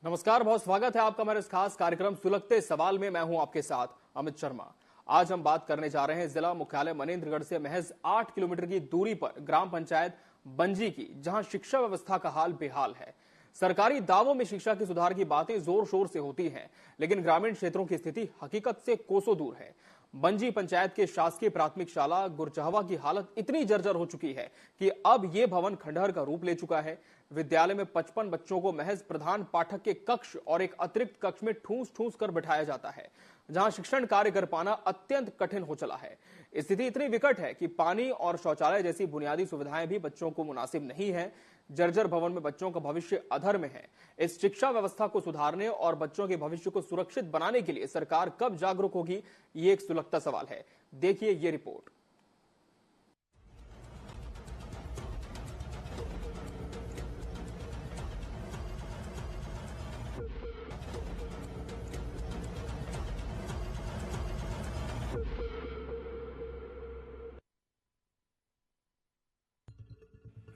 नमस्कार, बहुत स्वागत है आपका हमारे इस खास कार्यक्रम सुलगते सवाल में। मैं हूं आपके साथ अमित शर्मा। आज हम बात करने जा रहे हैं जिला मुख्यालय मनेंद्रगढ़ से महज 8 किलोमीटर की दूरी पर ग्राम पंचायत बंजी की, जहां शिक्षा व्यवस्था का हाल बेहाल है। सरकारी दावों में शिक्षा की सुधार की बातें जोर शोर से होती हैं, लेकिन ग्रामीण क्षेत्रों की स्थिति हकीकत से कोसों दूर है। बंजी पंचायत के शासकीय प्राथमिक शाला गुरचहवा की हालत इतनी जर्जर हो चुकी है कि अब यह भवन खंडहर का रूप ले चुका है। विद्यालय में 55 बच्चों को महज प्रधान पाठक के कक्ष और एक अतिरिक्त कक्ष में ठूस ठूस कर बिठाया जाता है, जहां शिक्षण कार्य कर पाना अत्यंत कठिन हो चला है। स्थिति इतनी विकट है कि पानी और शौचालय जैसी बुनियादी सुविधाएं भी बच्चों को मुनासिब नहीं है। जर्जर भवन में बच्चों का भविष्य अधर में है। इस शिक्षा व्यवस्था को सुधारने और बच्चों के भविष्य को सुरक्षित बनाने के लिए सरकार कब जागरूक होगी, ये एक सुलगता सवाल है। देखिए ये रिपोर्ट।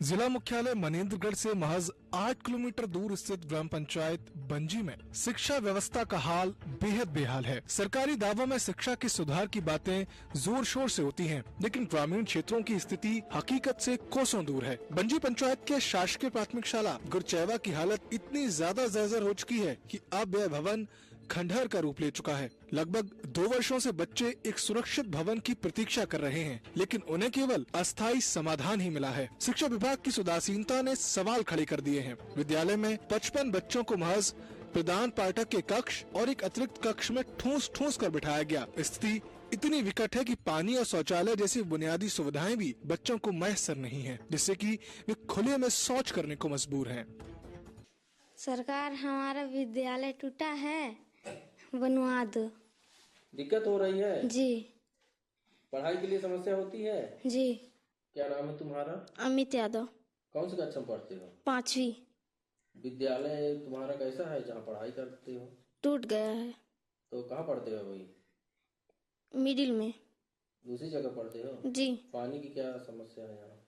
जिला मुख्यालय मनेंद्रगढ़ से महज 8 किलोमीटर दूर स्थित ग्राम पंचायत बंजी में शिक्षा व्यवस्था का हाल बेहद बेहाल है। सरकारी दावों में शिक्षा के सुधार की बातें जोर शोर से होती हैं, लेकिन ग्रामीण क्षेत्रों की स्थिति हकीकत से कोसों दूर है। बंजी पंचायत के शासकीय प्राथमिक शाला गुरचहवा की हालत इतनी ज्यादा जर्जर हो चुकी है कि अब यह भवन खंडहर का रूप ले चुका है। लगभग 2 वर्षों से बच्चे एक सुरक्षित भवन की प्रतीक्षा कर रहे हैं, लेकिन उन्हें केवल अस्थायी समाधान ही मिला है। शिक्षा विभाग की उदासीनता ने सवाल खड़े कर दिए हैं। विद्यालय में 55 बच्चों को महज प्रधान पाठक के कक्ष और एक अतिरिक्त कक्ष में ठूस ठूस कर बिठाया गया। स्थिति इतनी विकट है कि पानी और शौचालय जैसी बुनियादी सुविधाएं भी बच्चों को मैसर नहीं है, जिससे कि वे खुले में शौच करने को मजबूर हैं। सरकार हमारा विद्यालय टूटा है, बनवा दो। दिक्कत हो रही है जी। पढ़ाई के लिए समस्या होती है जी। क्या नाम है तुम्हारा? अमित यादव। कौन सी कक्षा में पढ़ते हो? 5वीं। विद्यालय तुम्हारा कैसा है जहाँ पढ़ाई करते हो? टूट गया है। तो कहाँ पढ़ते हो वही? मिडिल में। दूसरी जगह पढ़ते हो? जी। पानी की क्या समस्या है यहाँ?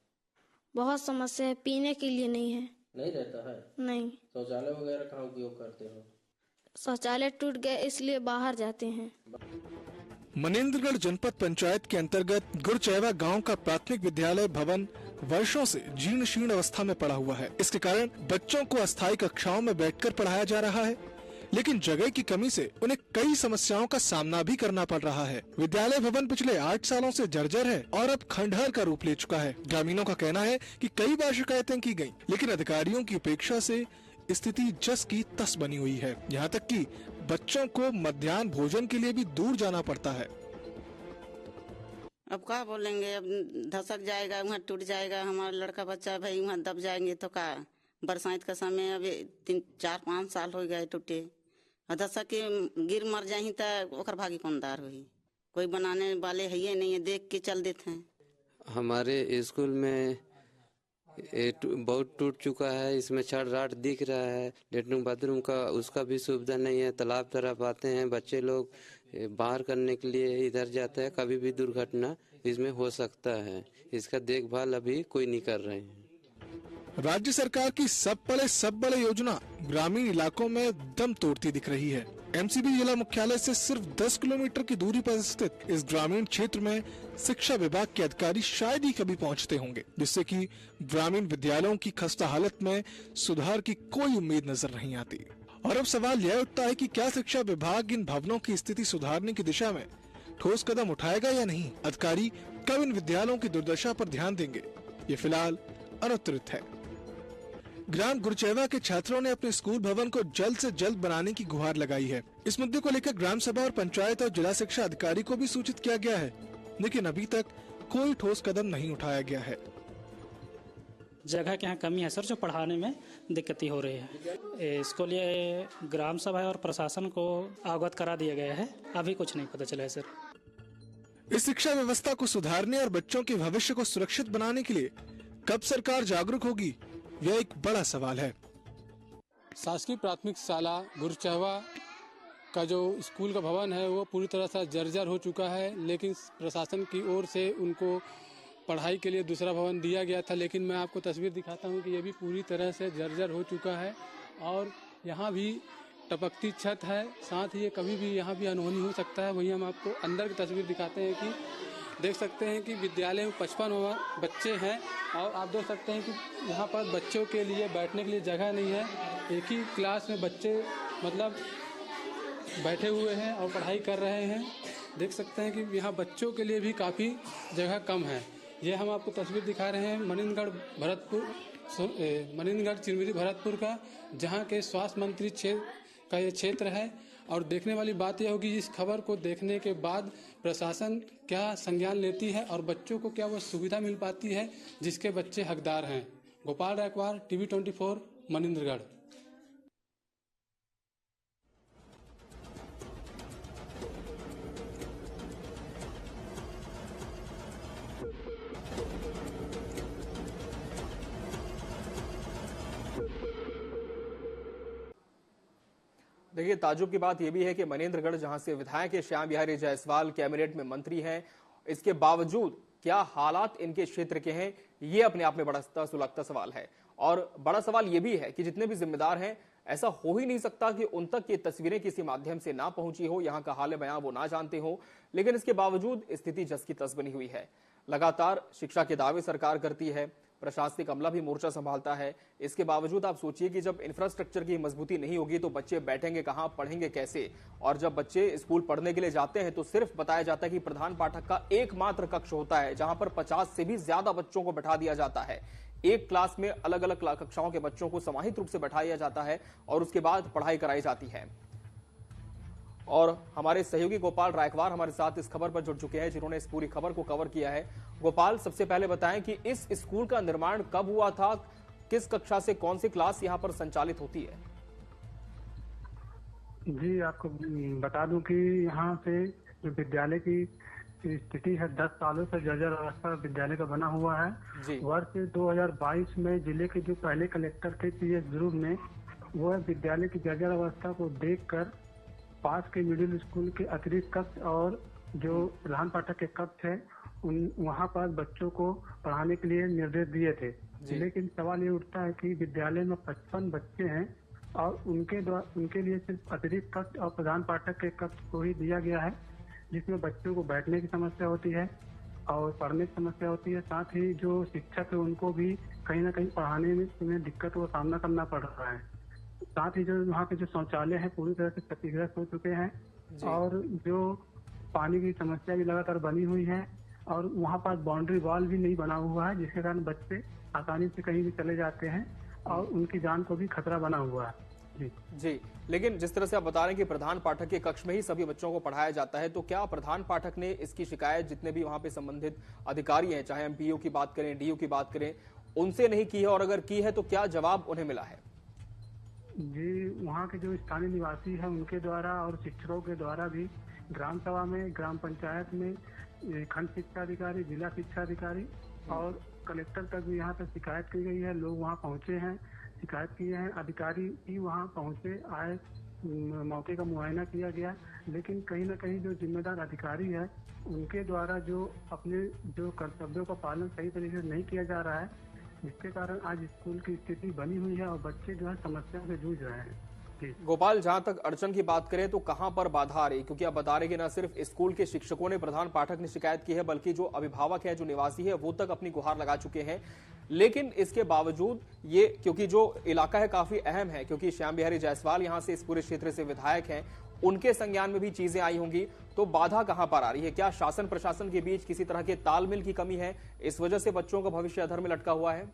बहुत समस्या है, पीने के लिए नहीं है। नहीं रहता है? नहीं। शौचालय वगैरह कहाँ उपयोग करते हो? शौचालय टूट गए इसलिए बाहर जाते हैं। मनेंद्रगढ़ जनपद पंचायत के अंतर्गत गुरचहवा गांव का प्राथमिक विद्यालय भवन वर्षों से जीर्ण शीर्ण अवस्था में पड़ा हुआ है। इसके कारण बच्चों को अस्थायी कक्षाओं में बैठकर पढ़ाया जा रहा है, लेकिन जगह की कमी से उन्हें कई समस्याओं का सामना भी करना पड़ रहा है। विद्यालय भवन पिछले 8 सालों से जर्जर है और अब खंडहर का रूप ले चुका है। ग्रामीणों का कहना है कि कई बार शिकायतें की गयी, लेकिन अधिकारियों की उपेक्षा से स्थिति जस की तस बनी हुई है। यहाँ तक कि बच्चों को मध्याह्न भोजन के लिए भी दूर जाना पड़ता है। अब क्या बोलेंगे, अब धसक जाएगा, वहाँ टूट जाएगा, हमारा लड़का बच्चा भाई वहाँ दब जाएंगे तो क्या। बरसात का समय अभी 3-4-5 साल हो गए टूटे, धसक के गिर मर जाही तो ओकर भागी कौनदार हुई। कोई बनाने वाले है नहीं है, देख के चल देते हैं। हमारे स्कूल में बहुत टूट चुका है। इसमें छड़ राट दिख रहा है। लेटरिन बाथरूम का उसका भी सुविधा नहीं है। तालाब तरफ आते हैं बच्चे लोग, बाहर करने के लिए इधर जाते हैं। कभी भी दुर्घटना इसमें हो सकता है। इसका देखभाल अभी कोई नहीं कर रहे हैं। राज्य सरकार की सब बड़े योजना ग्रामीण इलाकों में दम तोड़ती दिख रही है। एमसीबी जिला मुख्यालय से सिर्फ 10 किलोमीटर की दूरी पर स्थित इस ग्रामीण क्षेत्र में शिक्षा विभाग के अधिकारी शायद ही कभी पहुंचते होंगे, जिससे कि ग्रामीण विद्यालयों की खस्ता हालत में सुधार की कोई उम्मीद नजर नहीं आती। और अब सवाल यह उठता है कि क्या शिक्षा विभाग इन भवनों की स्थिति सुधारने की दिशा में ठोस कदम उठाएगा या नहीं। अधिकारी कब इन विद्यालयों की दुर्दशा पर ध्यान देंगे, ये फिलहाल अनुत्तरित है। ग्राम गुरचहवा के छात्रों ने अपने स्कूल भवन को जल्द से जल्द बनाने की गुहार लगाई है। इस मुद्दे को लेकर ग्राम सभा और पंचायत और जिला शिक्षा अधिकारी को भी सूचित किया गया है, लेकिन अभी तक कोई ठोस कदम नहीं उठाया गया है। जगह की यहाँ कमी है सर, जो पढ़ाने में दिक्कतें हो रही है। इसको लिए ग्राम सभा और प्रशासन को अवगत करा दिया गया है, अभी कुछ नहीं पता चला है सर। इस शिक्षा व्यवस्था को सुधारने और बच्चों के भविष्य को सुरक्षित बनाने के लिए कब सरकार जागरूक होगी, यह एक बड़ा सवाल है। शासकीय प्राथमिक शाला गुरचहवा का जो स्कूल का भवन है वो पूरी तरह से जर्जर हो चुका है, लेकिन प्रशासन की ओर से उनको पढ़ाई के लिए दूसरा भवन दिया गया था। लेकिन मैं आपको तस्वीर दिखाता हूँ कि ये भी पूरी तरह से जर्जर हो चुका है और यहाँ भी टपकती छत है, साथ ही ये कभी भी यहाँ भी अनहोनी हो सकता है। वहीं हम आपको अंदर की तस्वीर दिखाते हैं कि देख सकते हैं कि विद्यालय में 55 बच्चे हैं और आप देख सकते हैं कि यहाँ पर बच्चों के लिए बैठने के लिए जगह नहीं है। एक ही क्लास में बच्चे मतलब बैठे हुए हैं और पढ़ाई कर रहे हैं। देख सकते हैं कि यहाँ बच्चों के लिए भी काफ़ी जगह कम है। ये हम आपको तस्वीर दिखा रहे हैं मनिंदगढ़ चिरमिरी भरतपुर का, जहाँ के स्वास्थ्य मंत्री का ये क्षेत्र है। और देखने वाली बात यह होगी इस खबर को देखने के बाद प्रशासन क्या संज्ञान लेती है और बच्चों को क्या वो सुविधा मिल पाती है जिसके बच्चे हकदार हैं। गोपाल रायकवार, टीवी 24, मनिंदगढ़। देखिए, ताजुब की बात यह भी है कि मनेंद्रगढ़, जहां से विधायक श्याम बिहारी जायसवाल कैबिनेट में मंत्री हैं, इसके बावजूद क्या हालात इनके क्षेत्र के हैं, ये अपने आप में बड़ा सुलगता सवाल है। और बड़ा सवाल यह भी है कि जितने भी जिम्मेदार हैं, ऐसा हो ही नहीं सकता कि उन तक ये तस्वीरें किसी माध्यम से ना पहुंची हो, यहाँ का हाल बयां वो ना जानते हो। लेकिन इसके बावजूद स्थिति जस की तस बनी हुई है। लगातार शिक्षा के दावे सरकार करती है, प्रशासनिक अमला भी मोर्चा संभालता है। इसके बावजूद आप सोचिए कि जब इंफ्रास्ट्रक्चर की मजबूती नहीं होगी तो बच्चे बैठेंगे कहां, पढ़ेंगे कैसे। और जब बच्चे स्कूल पढ़ने के लिए जाते हैं तो सिर्फ बताया जाता है कि प्रधान पाठक का एकमात्र कक्ष होता है, जहां पर 50 से भी ज्यादा बच्चों को बैठा दिया जाता है। एक क्लास में अलग अलग कक्षाओं के बच्चों को समाहित रूप से बैठाया जाता है और उसके बाद पढ़ाई कराई जाती है। और हमारे सहयोगी गोपाल रायकवार हमारे साथ इस खबर पर जुड़ चुके हैं, जिन्होंने इस पूरी खबर को कवर किया है। गोपाल, सबसे पहले बताएं कि इस स्कूल का निर्माण कब हुआ था, किस कक्षा से कौन सी क्लास यहां पर संचालित होती है? जी, आपको बता दूं कि यहाँ से जो विद्यालय की स्थिति है, 10 सालों से जर्जर अवस्था विद्यालय का बना हुआ है। वर्ष 2022 में जिले के जो पहले कलेक्टर थे PS ध्रुव ने, वह विद्यालय की जर्जर अवस्था को देखकर पास के मिडिल स्कूल के अतिरिक्त कक्ष और जो प्रधान पाठक के कक्ष है वहाँ पर बच्चों को पढ़ाने के लिए निर्देश दिए थे। लेकिन सवाल ये उठता है कि विद्यालय में 55 बच्चे हैं और उनके लिए सिर्फ अतिरिक्त कक्ष और प्रधान पाठक के कक्ष को ही दिया गया है, जिसमें बच्चों को बैठने की समस्या होती है और पढ़ने की समस्या होती है। साथ ही जो शिक्षक है उनको भी कहीं ना कहीं पढ़ाने में उन्हें दिक्कत का सामना करना पड़ रहा है। साथ ही जो वहाँ के जो शौचालय है पूरी तरह से क्षतिग्रस्त हो चुके हैं और जो पानी की समस्या भी लगातार बनी हुई है और वहाँ पर बाउंड्री वॉल भी नहीं बना हुआ है, जिसके कारण बच्चे आसानी से कहीं भी चले जाते हैं और उनकी जान को भी खतरा बना हुआ है। जी, लेकिन जिस तरह से आप बता रहे हैं कि प्रधान पाठक के कक्ष में ही सभी बच्चों को पढ़ाया जाता है, तो क्या प्रधान पाठक ने इसकी शिकायत जितने भी वहाँ पे संबंधित अधिकारी हैं, चाहे हम PO की बात करें, DO की बात करें, उनसे नहीं की है? और अगर की है तो क्या जवाब उन्हें मिला है? जी, वहाँ के जो स्थानीय निवासी हैं उनके द्वारा और शिक्षकों के द्वारा भी ग्राम सभा में, ग्राम पंचायत में खंड शिक्षा अधिकारी, जिला शिक्षा अधिकारी और कलेक्टर तक भी यहाँ तक शिकायत की गई है। लोग वहाँ पहुँचे हैं, शिकायत किए हैं, अधिकारी भी वहाँ पहुँचे, आए, मौके का मुआयना किया गया। लेकिन कहीं ना कहीं जो जिम्मेदार अधिकारी है उनके द्वारा जो अपने जो कर्तव्यों का पालन सही तरीके से नहीं किया जा रहा है, जिसके कारण आज स्कूल की स्थिति बनी हुई है और बच्चे जो है समस्या से जूझ रहे हैं। गोपाल, जहां तक अड़चन की बात करें तो कहां पर बाधा आ रही? क्योंकि आप बता रहे कि न सिर्फ स्कूल के शिक्षकों ने, प्रधान पाठक ने शिकायत की है, बल्कि जो अभिभावक है, जो निवासी है, वो तक अपनी गुहार लगा चुके हैं। लेकिन इसके बावजूद ये, क्योंकि जो इलाका है काफी अहम है, क्योंकि श्याम बिहारी जायसवाल यहाँ से इस पूरे क्षेत्र से विधायक हैं, उनके संज्ञान में भी चीजें आई होंगी, तो बाधा कहां पर आ रही है? क्या शासन प्रशासन के बीच किसी तरह के तालमेल की कमी है? इस वजह से बच्चों का भविष्य अधर में लटका हुआ है?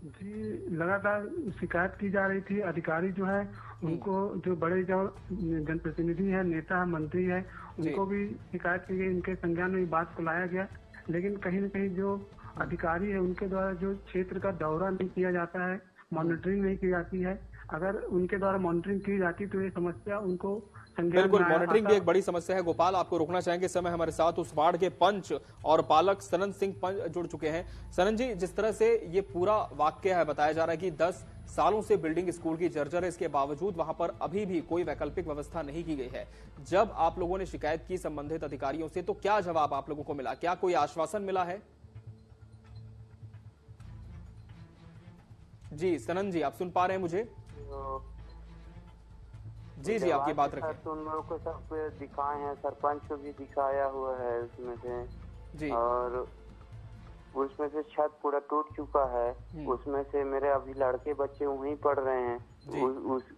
जी, लगातार शिकायत की जा रही थी। अधिकारी जो है उनको, जो बड़े जो जनप्रतिनिधि है, नेता है, मंत्री है, उनको भी शिकायत की गई, उनके संज्ञान में बात को लाया गया। लेकिन कहीं न कहीं जो अधिकारी है उनके द्वारा जो क्षेत्र का दौरा नहीं किया जाता है, मॉनिटरिंग नहीं की जाती है। अगर उनके द्वारा मॉनिटरिंग की जाती तो ये समस्या उनको बिल्कुल, मॉनिटरिंग भी एक बड़ी समस्या है। गोपाल, आपको रोकना चाहेंगे समय हमारे साथ उस वार्ड के पंच और पालक सनन सिंह जुड़ चुके हैं। सनन जी, जिस तरह से ये पूरा वाक्य है, बताया जा रहा है कि 10 सालों से बिल्डिंग स्कूल की जर्जर है, इसके बावजूद वहां पर अभी भी कोई वैकल्पिक व्यवस्था नहीं की गई है। जब आप लोगों ने शिकायत की संबंधित अधिकारियों से, तो क्या जवाब आप लोगों को मिला? क्या कोई आश्वासन मिला है? जी सनन जी, आप सुन पा रहे हैं मुझे? जी आपकी बात रखें। तो उन लोगों को सब दिखाए हैं, सरपंच को भी दिखाया हुआ है उसमें से जी। और उसमें से छत पूरा टूट चुका है। उसमें से मेरे अभी लड़के बच्चे वहीं पढ़ रहे हैं।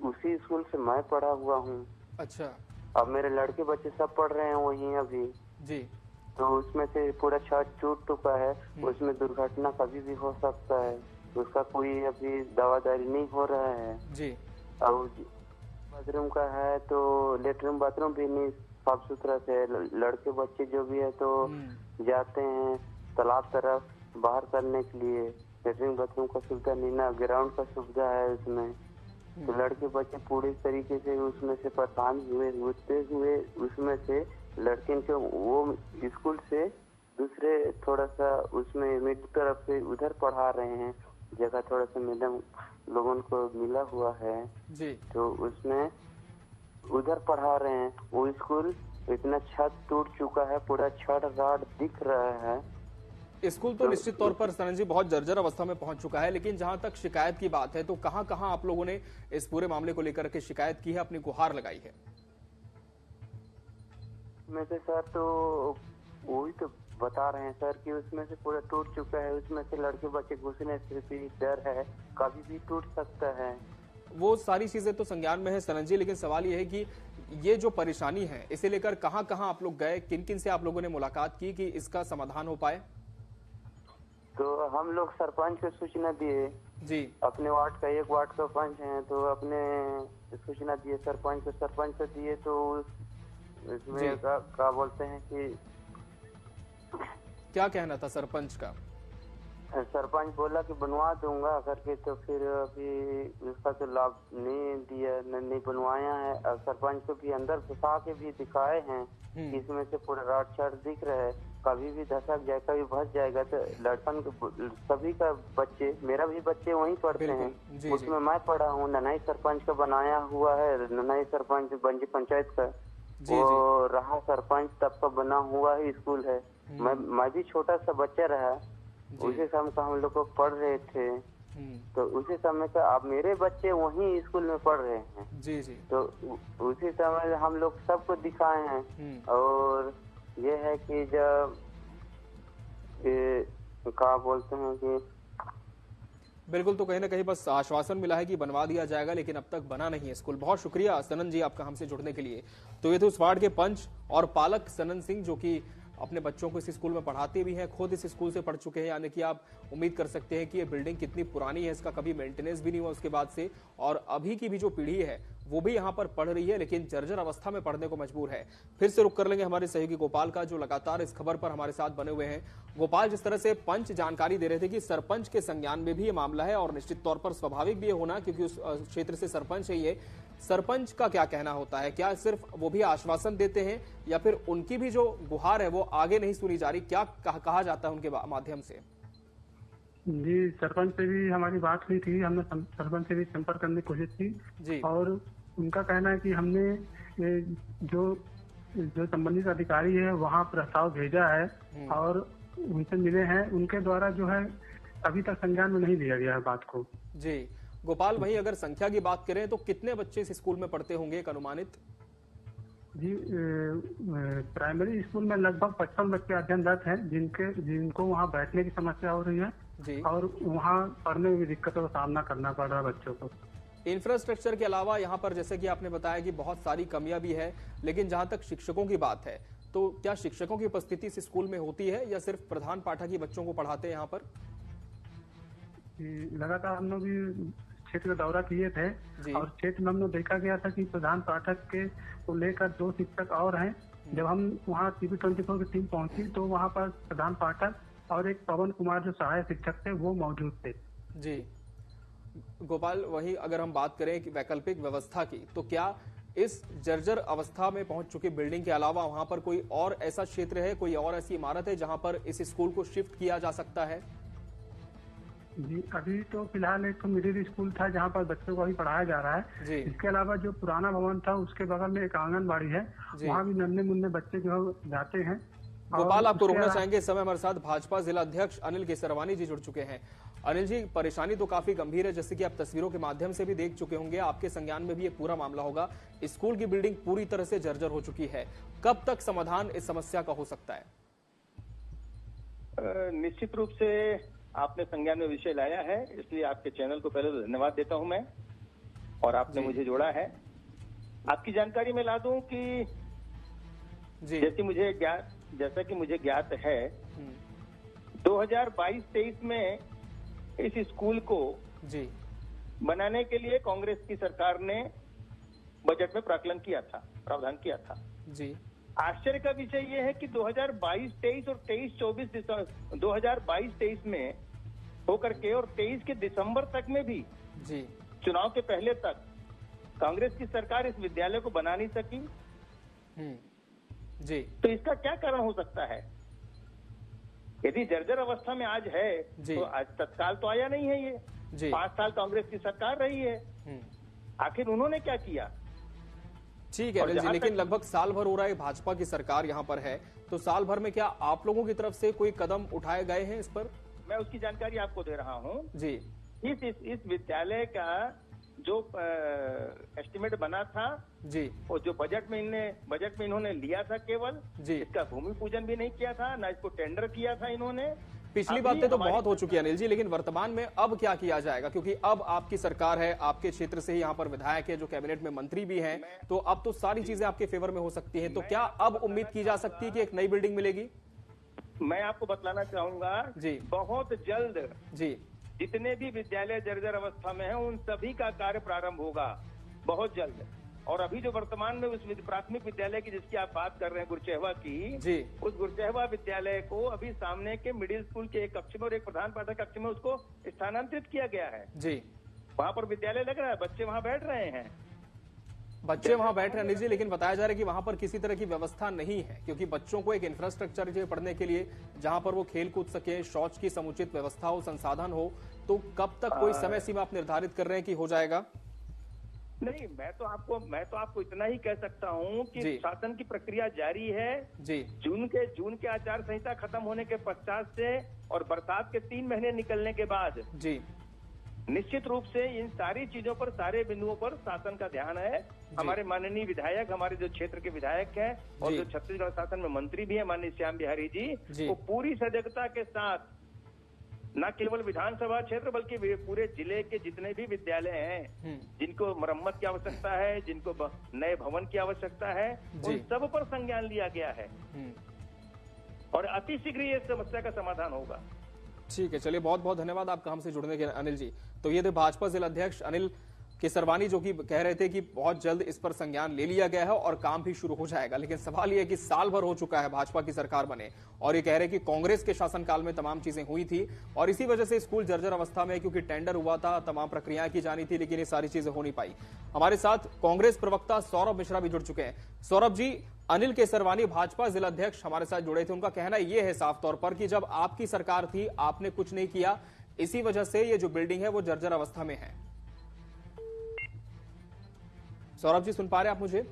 उसी स्कूल से मैं पढ़ा हुआ हूँ। अच्छा। अब मेरे लड़के बच्चे सब पढ़ रहे हैं वहीं अभी जी। तो उसमें से पूरा छत टूट चुका है। उसमें दुर्घटना कभी भी हो सकता है। उसका कोई अभी दावादारी नहीं हो रहा है जी। और बाथरूम का है तो लेटरिन बाथरूम भी नहीं साफ सुथरा से। लड़के बच्चे जो भी है तो जाते हैं तालाब तरफ बाहर करने के लिए। लेटरिन बाथरूम का सुविधा नहीं ना, ग्राउंड का सुविधा है उसमें। तो लड़के बच्चे पूरी तरीके से उसमें से परेशान होते हुए उसमें से लड़के के वो स्कूल से दूसरे थोड़ा सा उसमें मिड तरफ से उधर पढ़ा रहे हैं। जगह थोड़ा सा मैडम लोगों को मिला हुआ है जी। तो उसमें उधर पढ़ा रहे हैं। वो स्कूल इतना छत टूट चुका है, पूरा छड़ राड दिख रहा है। स्कूल तो निश्चित तौर पर सनन जी बहुत जर्जर अवस्था में पहुंच चुका है, लेकिन जहां तक शिकायत की बात है तो कहां आप लोगों ने इस पूरे मामले को लेकर के शिकायत की है, अपनी गुहार लगाई है? में से सर तो वही तो बता रहे हैं सर कि उसमें से पूरा टूट चुका है। उसमें से लड़के बच्चे घुसने से भी डर है, कभी भी टूट सकता है। वो सारी चीजें तो संज्ञान में है सनन जी, लेकिन सवाल ये है कि ये जो परेशानी है इसे लेकर कहां आप लोग गए, किन से आप लोगों ने मुलाकात की कि इसका समाधान हो पाए? तो हम लोग सरपंच को सूचना दिए जी। अपने वार्ड का, एक वार्ड का पंच है तो अपने सूचना दिए सरपंच को दिए तो इसमें क्या बोलते हैं कि क्या कहना था सरपंच का? सरपंच बोला कि बनवा दूंगा करके, तो फिर अभी उसका तो लाभ नहीं दिया, नहीं बनवाया है। अब सरपंच को भी अंदर घुसा के भी दिखाए हैं कि इसमें से पूरा राड छड़ दिख रहा है, कभी भी धसक जाए, कभी भस जाएगा। तो लड़कन सभी का बच्चे, मेरा भी बच्चे वहीं पढ़ते हैं। उसमें मैं पढ़ा हूँ। ननाई सरपंच का बनाया हुआ है, ननाई सरपंच बंजी पंचायत का वो रहा सरपंच तब का बना हुआ ही स्कूल है। मैं भी छोटा सा बच्चा रहा, उसी समय का हम लोग को पढ़ रहे थे। तो उसी समय का अब मेरे बच्चे वहीं स्कूल में पढ़ रहे हैं। जी। तो उसी समय हम लोग सबको दिखाए हैं। और ये है कि जब क्या बोलते हैं कि बिल्कुल, तो कहीं ना कहीं बस आश्वासन मिला है कि बनवा दिया जाएगा, लेकिन अब तक बना नहीं है स्कूल। बहुत शुक्रिया सनन जी आपका हमसे जुड़ने के लिए। तो ये थे उस वार्ड के पंच और पालक सनन सिंह, जो कि अपने बच्चों को इस स्कूल में पढ़ाते भी हैं, खुद इस स्कूल से पढ़ चुके हैं। यानी कि आप उम्मीद कर सकते हैं कि ये बिल्डिंग कितनी पुरानी है, इसका कभी मेंटेनेंस भी नहीं हुआ उसके बाद से, और अभी की भी जो पीढ़ी है वो भी यहाँ पर पढ़ रही है, लेकिन जर्जर अवस्था में पढ़ने को मजबूर है। फिर से रुक कर लेंगे हमारे सहयोगी गोपाल का, जो लगातार इस खबर पर हमारे साथ बने हुए हैं। गोपाल, जिस तरह से पंच जानकारी दे रहे थे कि सरपंच के संज्ञान में भी ये मामला है, और निश्चित तौर पर स्वाभाविक भी ये होना क्योंकि उस क्षेत्र से सरपंच है ये, सरपंच का क्या कहना होता है? क्या सिर्फ वो भी आश्वासन देते हैं या फिर उनकी भी जो गुहार है वो आगे नहीं सुनी जा रही? क्या कहा जाता है उनके माध्यम से? जी, सरपंच से भी हमारी बात हुई थी, हमने सरपंच से भी संपर्क करने की कोशिश की जी। और उनका कहना है कि हमने जो संबंधित अधिकारी है वहाँ प्रस्ताव भेजा है और उनसे मिले हैं, उनके द्वारा जो है अभी तक संज्ञान में नहीं लिया गया है बात को। जी गोपाल, वहीं अगर संख्या की बात करें तो कितने बच्चे इस स्कूल में पढ़ते होंगे एक अनुमानित? जी, प्राइमरी स्कूल में लगभग 55 बच्चे अध्ययनरत हैं जिनको वहाँ बैठने की समस्या हो रही है जी। और वहाँ पढ़ने में भी दिक्कतों का सामना करना पड़ रहा है बच्चों को। इंफ्रास्ट्रक्चर के अलावा यहाँ पर जैसे कि आपने बताया कि बहुत सारी कमियां भी है, लेकिन जहां तक शिक्षकों की बात है तो क्या शिक्षकों की उपस्थिति इस स्कूल में होती है या सिर्फ प्रधान पाठक ही बच्चों को पढ़ाते हैं यहाँ पर? लगातार हम लोग भी क्षेत्र का दौरा किए थे और क्षेत्र में हमने देखा गया था कि प्रधान पाठक के को लेकर 2 शिक्षक और हैं। जब हम वहाँ TV24 की टीम पहुंची तो वहाँ पर प्रधान पाठक और एक पवन कुमार जो सहायक शिक्षक थे वो मौजूद थे। जी गोपाल, वहीं अगर हम बात करें कि वैकल्पिक व्यवस्था की, तो क्या इस जर्जर अवस्था में पहुंच चुकी बिल्डिंग के अलावा वहां पर कोई और ऐसा क्षेत्र है, कोई और ऐसी इमारत है जहां पर इस स्कूल को शिफ्ट किया जा सकता है? जी, अभी तो फिलहाल एक मिडिल स्कूल था जहाँ पर बच्चों को अभी पढ़ाया जा रहा है। इसके अलावा जो पुराना भवन था उसके बगल में एक आंगनबाड़ी है, वहाँ भी नन्हे मुन्ने बच्चे जो जाते हैं गोपाल, आपको रोकना चाहेंगे। इस समय हमारे साथ भाजपा जिला अध्यक्ष अनिल केसरवानी जी जुड़ चुके हैं। अनिल जी, परेशानी तो काफी गंभीर है, जैसे कि आप तस्वीरों के माध्यम से भी देख चुके होंगे। आपके संज्ञान में भी ये पूरा मामला होगा। स्कूल की बिल्डिंग पूरी तरह से जर्जर हो चुकी है। कब तक समाधान इस समस्या का हो सकता है? निश्चित रूप से आपने संज्ञान में विषय लाया है, इसलिए आपके चैनल को पहले तो धन्यवाद देता हूं मैं, और आपने मुझे जोड़ा है। आपकी जानकारी में ला दूं कि जैसा कि मुझे ज्ञात है, 2022-23 में इस स्कूल को बनाने के लिए कांग्रेस की सरकार ने बजट में प्रावधान किया था। आश्चर्य का विषय यह है कि 2022-23 और 23-24 2022-23 में होकर के और 23 के दिसंबर तक में भी चुनाव के पहले तक कांग्रेस की सरकार इस विद्यालय को बना नहीं सकी। तो इसका क्या कारण हो सकता है? यदि जर्जर अवस्था में आज है तो आज तत्काल तो आया नहीं है ये। 5 साल कांग्रेस की सरकार रही है, आखिर उन्होंने क्या किया? ठीक है अनिल जी, लेकिन लगभग साल भर हो रहा है भाजपा की सरकार यहाँ पर है, तो साल भर में क्या आप लोगों की तरफ से कोई कदम उठाए गए हैं इस पर? मैं उसकी जानकारी आपको दे रहा हूँ जी। इस विद्यालय का जो एस्टिमेट बना था जी, और जो बजट में इन्होंने लिया था केवल जी, इसका भूमि पूजन भी नहीं किया था, ना इसको टेंडर किया था इन्होंने। पिछली बातें तो बहुत हो चुकी है अनिल जी, लेकिन वर्तमान में अब क्या किया जाएगा? क्योंकि अब आपकी सरकार है, आपके क्षेत्र से ही यहाँ पर विधायक है, जो कैबिनेट में मंत्री भी हैं, तो अब तो सारी चीजें आपके फेवर में हो सकती है। तो क्या अब उम्मीद की जा सकती है कि एक नई बिल्डिंग मिलेगी? मैं आपको बतलाना चाहूंगा जी, बहुत जल्द जी जितने भी विद्यालय जर्जर अवस्था में हैं, उन सभी का कार्य प्रारंभ होगा बहुत जल्द। और अभी जो वर्तमान में उस प्राथमिक विद्यालय की जिसकी आप बात कर रहे हैं, गुरचेहवा की जी, उस गुरचेहवा विद्यालय को अभी सामने के मिडिल स्कूल के एक कक्ष में और एक प्रधान पाठक कक्ष में उसको स्थानांतरित किया गया है जी। वहाँ पर विद्यालय लग रहा है, बच्चे वहाँ बैठ रहे हैं, बच्चे वहां बैठ रहे हैं अनिल जी, लेकिन बताया जा रहा है कि वहां पर किसी तरह की व्यवस्था नहीं है, क्योंकि बच्चों को एक इंफ्रास्ट्रक्चर चाहिए पढ़ने के लिए, जहां पर वो खेल कूद सके, शौच की समुचित व्यवस्था हो, संसाधन हो। तो कब तक कोई समय सीमा आप निर्धारित कर रहे हैं कि हो जाएगा? नहीं, मैं तो आपको इतना ही कह सकता हूं कि शासन की प्रक्रिया जारी है जी। जून के आचार संहिता खत्म होने के पश्चात से और बरसात के 3 महीने निकलने के बाद जी निश्चित रूप से इन सारी चीजों पर, सारे बिंदुओं पर शासन का ध्यान है। हमारे माननीय विधायक, हमारे जो क्षेत्र के विधायक हैं और जो छत्तीसगढ़ शासन में मंत्री भी हैं, माननीय श्याम बिहारी जी, वो पूरी सजगता के साथ न केवल विधानसभा क्षेत्र बल्कि पूरे जिले के जितने भी विद्यालय हैं, जिनको मरम्मत की आवश्यकता है, जिनको नए भवन की आवश्यकता है, उन सब पर संज्ञान लिया गया है और अतिशीघ्र ये समस्या का समाधान होगा। ठीक है, चलिए बहुत बहुत धन्यवाद आपका हमसे जुड़ने के अनिल जी। तो ये थे भाजपा जिला अध्यक्ष अनिल केसरवानी, जो कि कह रहे थे कि बहुत जल्द इस पर संज्ञान ले लिया गया है और काम भी शुरू हो जाएगा। लेकिन सवाल यह है कि साल भर हो चुका है भाजपा की सरकार बने, और ये कह रहे हैं कि कांग्रेस के शासनकाल में तमाम चीजें हुई थी और इसी वजह से स्कूल जर्जर अवस्था में, क्योंकि टेंडर हुआ था, तमाम प्रक्रियाएं की जानी थी, लेकिन ये सारी चीजें हो नहीं पाई। हमारे साथ कांग्रेस प्रवक्ता सौरभ मिश्रा भी जुड़ चुके हैं। सौरभ जी, अनिल केसरवानी भाजपा जिला अध्यक्ष हमारे साथ जुड़े थे। उनका कहना यह है साफ तौर पर कि जब आपकी सरकार थी आपने कुछ नहीं किया, इसी वजह से ये जो बिल्डिंग है वो जर्जर अवस्था में है। सौरभ जी, सुन पा रहे हैं आप मुझे?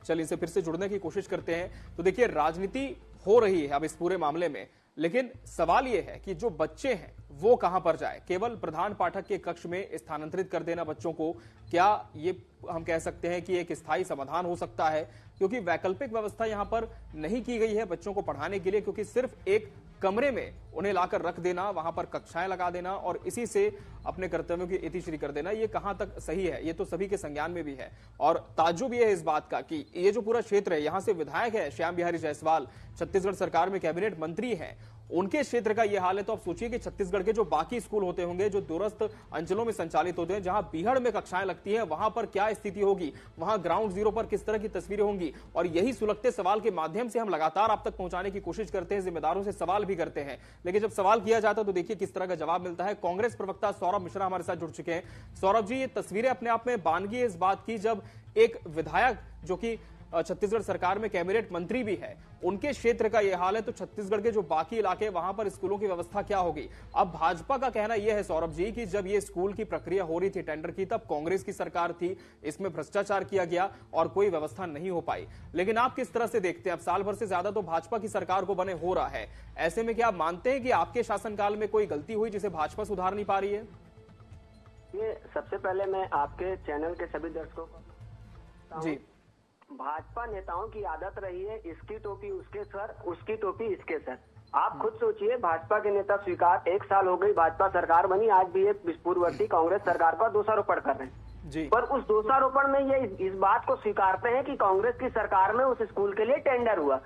चलिए इसे फिर से जुड़ने की कोशिश करते हैं। तो देखिए, राजनीति हो रही है अब इस पूरे मामले में, लेकिन सवाल यह है कि जो बच्चे हैं वो कहां पर जाए? केवल प्रधान पाठक के कक्ष में स्थानांतरित कर देना बच्चों को, क्या ये हम कह सकते हैं कि एक स्थायी समाधान हो सकता है? क्योंकि वैकल्पिक व्यवस्था यहां पर नहीं की गई है बच्चों को पढ़ाने के लिए, क्योंकि सिर्फ एक कमरे में उन्हें लाकर रख देना, वहां पर कक्षाएं लगा देना और इसी से अपने कर्तव्यों की इतिश्री कर देना, ये कहां तक सही है? ये तो सभी के संज्ञान में भी है। और ताज्जुब ये है इस बात का कि ये जो पूरा क्षेत्र है, यहां से विधायक है श्याम बिहारी जायसवाल, छत्तीसगढ़ सरकार में कैबिनेट मंत्री हैं, उनके क्षेत्र का यह हाल है। तो आप सोचिए कि छत्तीसगढ़ के जो बाकी स्कूल होते होंगे, जो दूरस्थ अंचलों में संचालित होते हैं, जहां बीहड़ में कक्षाएं लगती हैं, वहां पर क्या स्थिति होगी, वहां ग्राउंड जीरो पर किस तरह की तस्वीरें होंगी। और यही सुलगते सवाल के माध्यम से हम लगातार आप तक पहुंचाने की कोशिश करते हैं, जिम्मेदारों से सवाल भी करते हैं, लेकिन जब सवाल किया जाता है तो देखिए किस तरह का जवाब मिलता है। कांग्रेस प्रवक्ता सौरभ मिश्रा हमारे साथ जुड़ चुके हैं। सौरभ जी, ये तस्वीरें अपने आप में बानगी है इस बात की, जब एक विधायक जो कि छत्तीसगढ़ सरकार में कैबिनेट मंत्री भी है, उनके क्षेत्र का यह हाल है, तो छत्तीसगढ़ के जो बाकी इलाके वहां पर स्कूलों की व्यवस्था क्या होगी। अब भाजपा का कहना यह है सौरभ जी कि जब ये स्कूल की प्रक्रिया हो रही थी टेंडर की, तब कांग्रेस की सरकार थी, इसमें भ्रष्टाचार किया गया और कोई व्यवस्था नहीं हो पाई। लेकिन आप किस तरह से देखते हैं, अब साल भर से ज्यादा तो भाजपा की सरकार को बने हो रहा है, ऐसे में क्या आप मानते हैं कि आपके शासनकाल में कोई गलती हुई जिसे भाजपा सुधार नहीं पा रही है? ये सबसे पहले मैं आपके चैनल के सभी दर्शकों को जी, भाजपा नेताओं की आदत रही है इसकी टोपी उसके सर, उसकी टोपी इसके सर। आप खुद सोचिए, भाजपा के नेता स्वीकार 1 साल हो गई भाजपा सरकार बनी, आज भी ये पूर्ववर्ती कांग्रेस सरकार का दोषारोपण कर रहे हैं जी। पर उस दोषारोपण में ये इस बात को स्वीकारते हैं कि कांग्रेस की सरकार में उस स्कूल के लिए टेंडर हुआ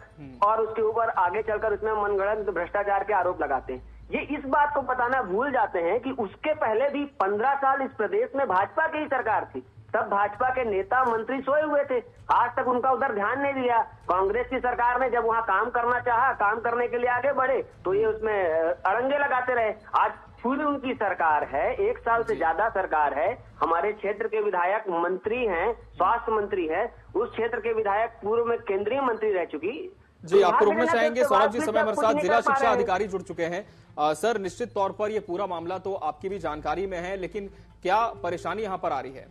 और उसके ऊपर आगे चलकर उसमें मनगढ़ंत भ्रष्टाचार के आरोप लगाते हैं। ये इस बात को बताना भूल जाते हैं कि उसके पहले भी 15 साल इस प्रदेश में भाजपा की ही सरकार थी, तब भाजपा के नेता मंत्री सोए हुए थे, आज तक उनका उधर ध्यान नहीं दिया। कांग्रेस की सरकार ने जब वहां काम करना चाहा, काम करने के लिए आगे बढ़े तो ये उसमें अड़ंगे लगाते रहे। आज पूरी उनकी सरकार है, 1 साल से ज्यादा सरकार है, हमारे क्षेत्र के विधायक मंत्री हैं, स्वास्थ्य मंत्री है, उस क्षेत्र के विधायक पूर्व में केंद्रीय मंत्री रह चुकी। जी, आपको रोकना चाहेंगे सौरभ जी, समय हमारे साथ जिला शिक्षा अधिकारी जुड़ चुके हैं। सर, निश्चित तौर पर ये पूरा मामला तो आपकी भी जानकारी में है, लेकिन क्या परेशानी यहाँ पर आ रही है?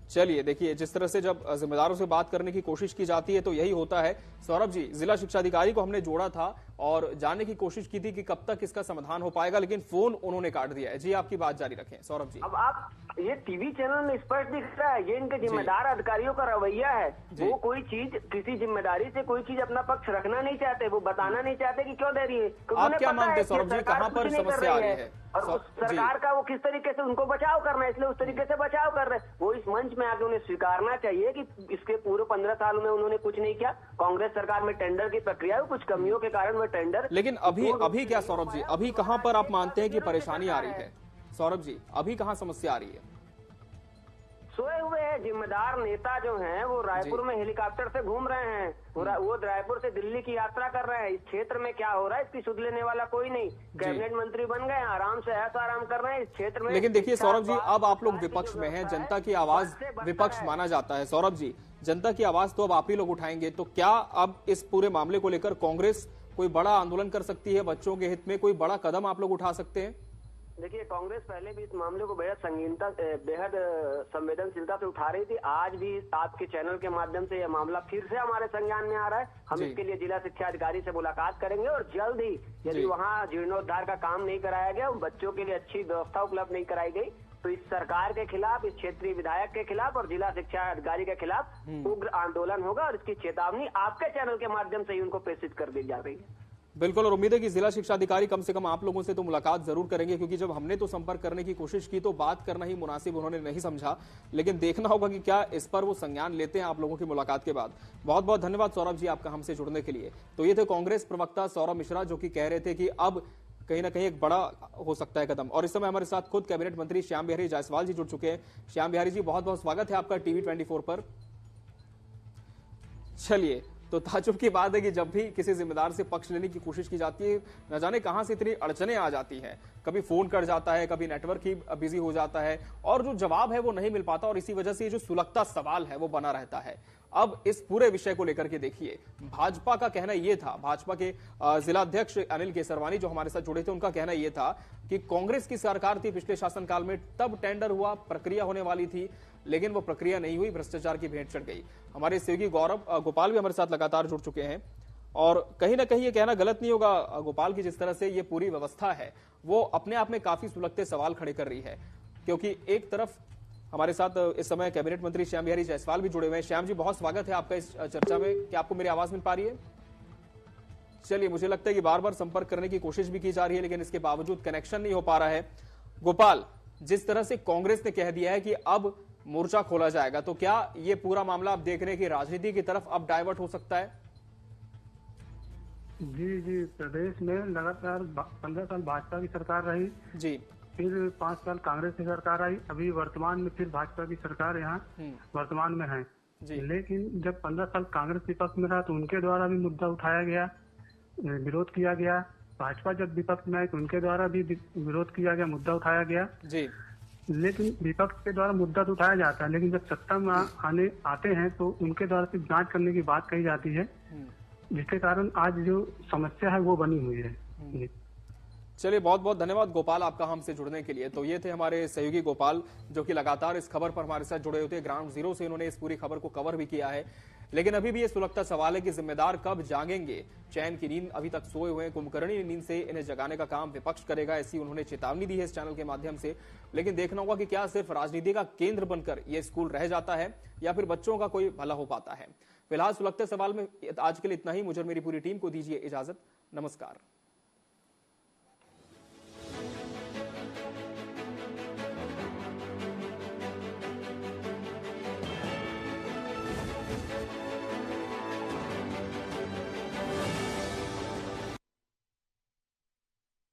चलिए देखिए, जिस तरह से जब जिम्मेदारों से बात करने की कोशिश की जाती है तो यही होता है। सौरभ जी, जिला शिक्षा अधिकारी को हमने जोड़ा था और जानने की कोशिश की थी कि कब तक इसका समाधान हो पाएगा, लेकिन फोन उन्होंने काट दिया है। जी, आपकी बात जारी रखें सौरभ जी। अब आप ये टीवी चैनल में स्पष्ट दिख रहा है, ये इनके जिम्मेदार अधिकारियों का रवैया है। वो कोई चीज, किसी जिम्मेदारी से कोई चीज अपना पक्ष रखना नहीं चाहते, वो बताना नहीं चाहते कि क्यों दे रही है। आप क्या मानते हैं सौरभ जी, कहाँ पर समस्या आ रही है? और उस सरकार का वो किस तरीके से उनको बचाव करना है, इसलिए उस तरीके से बचाव कर रहे हैं। वो इस मंच में आके उन्हें स्वीकारना चाहिए कि इसके पूरे 15 साल में उन्होंने कुछ नहीं किया। कांग्रेस सरकार में टेंडर की प्रक्रिया कुछ कमियों के कारण वो टेंडर, लेकिन अभी क्या सौरभ जी, अभी कहाँ पर आप मानते हैं कि परेशानी आ रही है? सौरभ जी, अभी कहाँ समस्या आ रही है? सोए हुए हैं जिम्मेदार नेता जो हैं, वो रायपुर में हेलीकॉप्टर से घूम रहे हैं, वो रायपुर से दिल्ली की यात्रा कर रहे हैं। इस क्षेत्र में क्या हो रहा है इसकी सुध लेने वाला कोई नहीं। कैबिनेट मंत्री बन गए, आराम से ऐसा आराम कर रहे हैं इस क्षेत्र में। लेकिन देखिए सौरभ जी, अब आप लोग विपक्ष में हैं, जनता की आवाज विपक्ष माना जाता है। सौरभ जी, जनता की आवाज तो अब आप ही लोग उठाएंगे, तो क्या अब इस पूरे मामले को लेकर कांग्रेस कोई बड़ा आंदोलन कर सकती है? बच्चों के हित में कोई बड़ा कदम आप लोग उठा सकते हैं? देखिए, कांग्रेस पहले भी इस मामले को बेहद संवेदनशीलता से उठा रही थी। आज भी आपके चैनल के माध्यम से यह मामला फिर से हमारे संज्ञान में आ रहा है। हम इसके लिए जिला शिक्षा अधिकारी से मुलाकात करेंगे और जल्द ही, यदि वहाँ जीर्णोद्धार का काम नहीं कराया गया, बच्चों के लिए अच्छी व्यवस्था उपलब्ध नहीं कराई गई, तो इस सरकार के खिलाफ, इस क्षेत्रीय विधायक के खिलाफ और जिला शिक्षा अधिकारी के खिलाफ उग्र आंदोलन होगा और इसकी चेतावनी आपके चैनल के माध्यम से ही उनको प्रेषित कर दी जा रही है। बिल्कुल, और उम्मीद है कि जिला शिक्षा अधिकारी कम से कम आप लोगों से तो मुलाकात जरूर करेंगे, क्योंकि जब हमने तो संपर्क करने की कोशिश की तो बात करना ही मुनासिब उन्होंने नहीं समझा। लेकिन देखना होगा कि क्या इस पर वो संज्ञान लेते हैं आप लोगों की मुलाकात के बाद। बहुत बहुत धन्यवाद सौरभ जी आपका हमसे जुड़ने के लिए। तो ये थे कांग्रेस प्रवक्ता सौरभ मिश्रा, जो कि कह रहे थे कि अब कहीं ना कहीं एक बड़ा हो सकता है कदम। और इस समय हमारे साथ खुद कैबिनेट मंत्री श्याम बिहारी जायसवाल जी जुड़ चुके हैं। श्याम बिहारी जी, बहुत बहुत स्वागत है आपका टीवी 24 पर। चलिए, तो ताज्जुब की बात है कि जब भी किसी जिम्मेदार से पक्ष लेने की कोशिश की जाती है, न जाने कहां से इतनी अड़चने आ जाती हैं। कभी फोन कट जाता है, कभी नेटवर्क ही बिजी हो जाता है और जो जवाब है वो नहीं मिल पाता, और इसी वजह से ये जो सुलगता सवाल है वो बना रहता है। अब इस पूरे विषय को लेकर के देखिए, भाजपा का कहना यह था, भाजपा के जिला अध्यक्ष अनिल केसरवानी जो हमारे साथ जुड़े थे, उनका कहना यह था कि कांग्रेस की सरकार थी पिछले शासनकाल में, तब टेंडर हुआ, प्रक्रिया होने वाली थी, लेकिन वो प्रक्रिया नहीं हुई, भ्रष्टाचार की भेंट चढ़ गई। हमारे सहयोगी गौरव गोपाल भी हमारे साथ लगातार जुड़ चुके हैं और कहीं ना कहीं ये कहना गलत नहीं होगा गोपाल की, जिस तरह से ये पूरी व्यवस्था है वो अपने आप में काफी सुलगते सवाल खड़े कर रही है। क्योंकि एक तरफ हमारे साथ इस समय कैबिनेट मंत्री श्याम बिहारी जायसवाल भी जुड़े हुए हैं। श्याम जी, बहुत स्वागत है आपका इस चर्चा में। क्या आपको मेरी आवाज मिल पा रही है? चलिए, मुझे लगता है कि बार बार संपर्क करने की कोशिश भी की जा रही है, लेकिन इसके बावजूद कनेक्शन नहीं हो पा रहा है। गोपाल, जिस तरह से कांग्रेस ने कह दिया है कि अब मोर्चा खोला जाएगा, तो क्या ये पूरा मामला आप देख रहे हैं कि राजनीति की तरफ अब डाइवर्ट हो सकता है? जी, प्रदेश में लगातार 15 साल भाजपा की सरकार रही जी, फिर 5 साल कांग्रेस की सरकार आई, अभी वर्तमान में फिर भाजपा की सरकार यहाँ वर्तमान में है। लेकिन जब 15 साल कांग्रेस विपक्ष में रहा तो उनके द्वारा भी मुद्दा उठाया गया, विरोध किया गया। भाजपा जब विपक्ष में आई तो उनके द्वारा भी विरोध किया गया, मुद्दा उठाया गया जी। लेकिन विपक्ष के द्वारा मुद्दा तो उठाया जाता है, लेकिन जब सत्ता में आते हैं तो उनके द्वारा सिर्फ जांच करने की बात कही जाती है, जिसके कारण आज जो समस्या है वो बनी हुई है। चलिए, बहुत बहुत धन्यवाद गोपाल आपका हमसे जुड़ने के लिए। तो ये थे हमारे सहयोगी गोपाल, जो कि लगातार इस खबर पर हमारे साथ जुड़े होते हैं। ग्राउंड जीरो से इन्होंने इस पूरी खबर को कवर भी किया है। लेकिन अभी भी ये सुलगता सवाल है कि जिम्मेदार कब जागेंगे। चैन की नींद अभी तक सोए हुए हैं, कुंभकर्णी नींद से इन्हें जगाने का काम विपक्ष करेगा, ऐसी उन्होंने चेतावनी दी है इस चैनल के माध्यम से। लेकिन देखना होगा कि क्या सिर्फ राजनीति का केंद्र बनकर ये स्कूल रह जाता है या फिर बच्चों का कोई भला हो पाता है। फिलहाल सुलगते सवाल में आज के लिए इतना ही। मुझे और मेरी पूरी टीम को दीजिए इजाजत। नमस्कार।